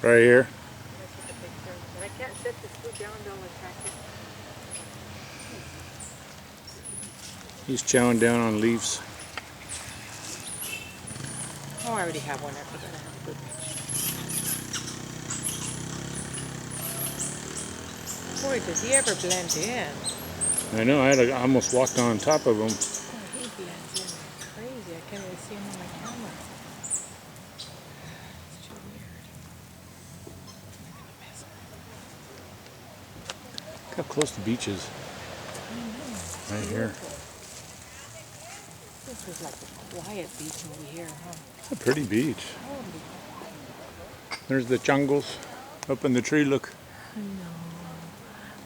Right here. That's what the picture. But I can't set this food down, don't attract it. He's chowing down on leaves. Oh, I already have one. I forgot I have a good picture. Boy, does he ever blend in. I know, I almost walked on top of him. Oh, he blends in like crazy. I can't even see him on my camera. It's too weird. I'm gonna mess up. Look how close the beach is. I know. Right here. This is like a quiet beach over here, huh? It's a pretty beach. Holy. There's the changos up in the tree, look. I know.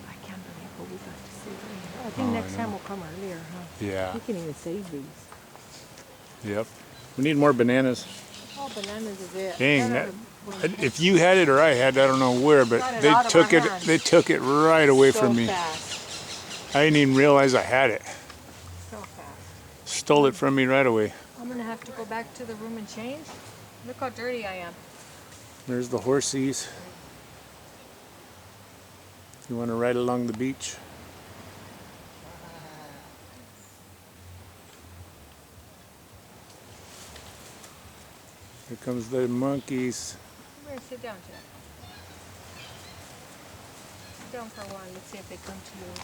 I can't believe what we got to see earlier. I think next time we'll come earlier, huh? Yeah. We can even save these. Yep. We need more bananas. Oh, bananas is it. Dang, if you had it or I had it, I don't know where, but they took it right away from me. Fast. I didn't even realize I had it. So fast. Stole it from me right away. I'm gonna have to go back to the room and change. Look how dirty I am. There's the horsies. You want to ride along the beach? Here comes the monkeys. Come here, sit down, Jack. Sit down for a while. Let's see if they come to you.